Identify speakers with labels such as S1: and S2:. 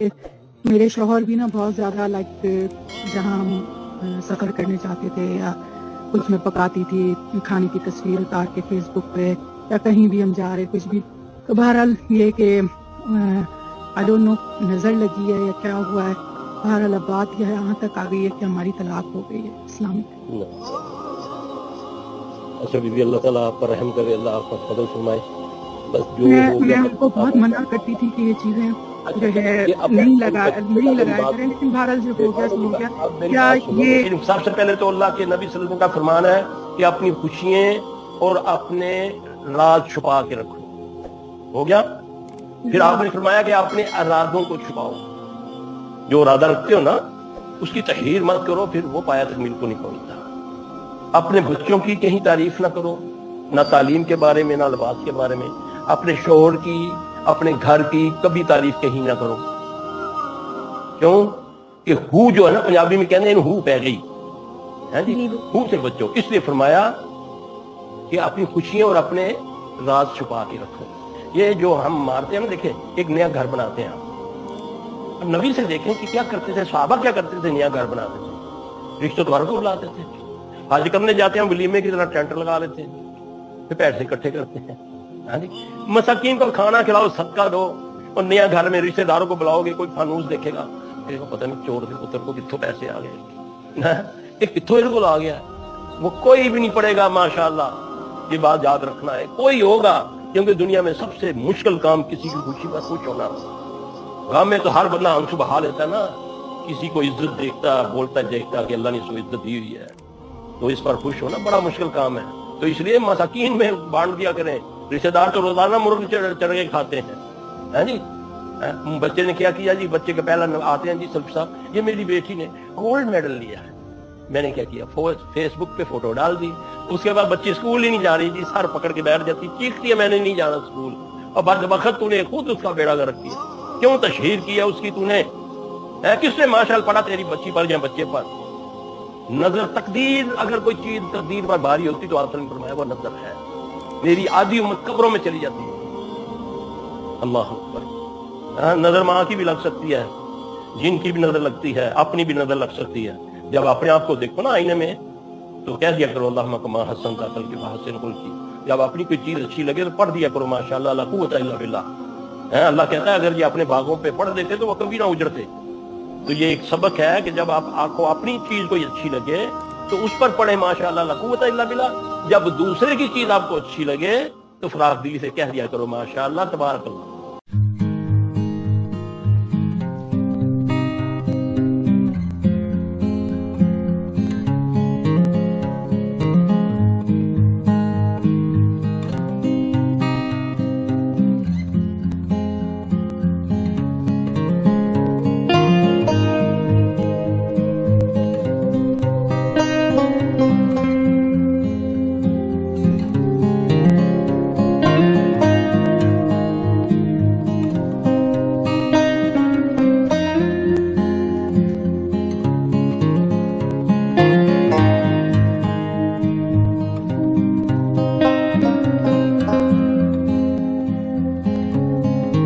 S1: میرے شوہر بھی نا بہت زیادہ جہاں ہم سفر کرنے جاتے تھے یا کچھ میں پکاتی تھی کھانے کی تصویر اتار کے فیس بک پہ یا کہیں بھی ہم جا رہے کچھ بھی، تو بہرحال یہ کہ آئی ڈونٹ نو نظر لگی ہے یا کیا ہوا ہے، بہرحال اب بات یہ یہاں تک آ گئی ہے کہ ہماری طلاق ہو گئی ہے اسلامک۔
S2: اچھا بی بی، اللہ تعالیٰ آپ پر رحم کرے، اللہ آپ پر فضل فرمائے۔ بس جو ہو
S1: میں
S2: گیا
S1: ان کو بہت منع کرتی تھی کہ یہ چیزیں جو ہے نہیں لگایا کریں، لیکن بہرحال جو ہو گیا سو ہو گیا۔ کیا یہ
S2: سب سے پہلے تو اللہ کے نبی صلی اللہ علیہ وسلم کا فرمان ہے کہ اپنی خوشیاں اور اپنے راز چھپا کے رکھو، ہو گیا۔ پھر آپ نے فرمایا کہ اپنے ارادوں کو چھپاؤ، جو ارادہ رکھتے ہو نا اس کی تحریر مت کرو، پھر وہ پایا تکمیل کو نہیں پہنچتا۔ اپنے بچوں کی کہیں تعریف نہ کرو، نہ تعلیم کے بارے میں نہ لباس کے بارے میں، اپنے شوہر کی اپنے گھر کی کبھی تعریف کہیں نہ کرو۔ کیوں کہ ہو جو ہے نا پنجابی میں کہتے ہیں ہو پہ گئی ہے جی، ہو سے بچو، اس لیے فرمایا کہ اپنی خوشیاں اور اپنے راز چھپا کے رکھو۔ یہ جو ہم مارتے ہیں نا، دیکھیں ایک نیا گھر بناتے ہیں اب نبی سے دیکھیں کہ کیا کرتے تھے صحابہ، کیا کرتے تھے، نیا گھر بناتے تھے، رشتہ داروں کو بلاتے تھے، حج کرنے جاتے ہیں ولیمے کی طرح ٹینٹ لگا لیتے ہیں، پھر پیسے اکٹھے کرتے ہیں، ہاں جی، مساکین کو کھانا کھلاؤ، صدقہ دو، اور نیا گھر میں رشتہ داروں کو بلاؤ گے، کوئی فانوس دیکھے گا، پتہ نہیں چور کے پتر کو کتوں پیسے آ گئے، یہ کتوں ان کو آ گیا، وہ کوئی بھی نہیں پڑے گا ماشاءاللہ۔ یہ بات یاد رکھنا ہے، کوئی ہوگا، کیونکہ دنیا میں سب سے مشکل کام کسی کی خوشی پر خوش ہونا۔ غم میں تو ہر بندہ آنسو بہا لیتا ہے نا، کسی کو عزت دیکھتا بولتا دیکھتا کہ اللہ نے اس کو عزت دی ہوئی ہے، تو اس پر خوش ہونا بڑا مشکل کام ہے۔ تو اس لیے مساکین میں بانٹ دیا کریں، رشتہ دار تو روزانہ مرغ چڑھے کھاتے ہیں، ہاں جی۔ بچے نے کیا جی، بچے کے پہلا آتے ہیں جی سلف صاحب، یہ میری بیٹی نے گولڈ میڈل لیا ہے، میں نے کیا کیا، فیس بک پہ فوٹو ڈال دی، اس کے بعد بچی اسکول ہی نہیں جا رہی جی، سر پکڑ کے بیٹھ جاتی، چیختی ہے میں نے نہیں جانا اسکول، اور بعد وقت تو نے خود اس کا بیڑا گرک کیا، کیوں تشہیر کیا اس کی تو نے، کس نے ماشاءاللہ پڑھا تیری بچی پر یا بچے پر؟ نظر تقدیر، اگر کوئی چیز تقدیر پر بھاری ہوتی تو آپ نے فرمایا وہ نظر ہے، میری آدھی امت قبروں میں چلی جاتی ہے۔ اللہ اکبر۔ نظر ماں کی بھی لگ سکتی ہے، جن کی بھی نظر لگتی ہے، اپنی بھی نظر لگ سکتی ہے۔ جب اپنے آپ کو دیکھو نا آئینے میں تو کہہ دیا کرو اللہم کما حسنت خلقی فاحسن خلقی، جب اپنی کوئی چیز اچھی لگے تو پڑھ دیا کرو ماشاءاللہ لا قوت الا باللہ۔ اللہ کہتا ہے اگر یہ اپنے باغوں پہ پڑھ دیتے تو وہ کبھی نہ اجڑتے۔ تو یہ ایک سبق ہے کہ جب آپ کو اپنی چیز کوئی اچھی لگے تو اس پر پڑھیں ماشاءاللہ لا قوت الا باللہ، جب دوسرے کی چیز آپ کو اچھی لگے تو فراخ دلی سے کہہ دیا کرو ماشاءاللہ تبارک اللہ۔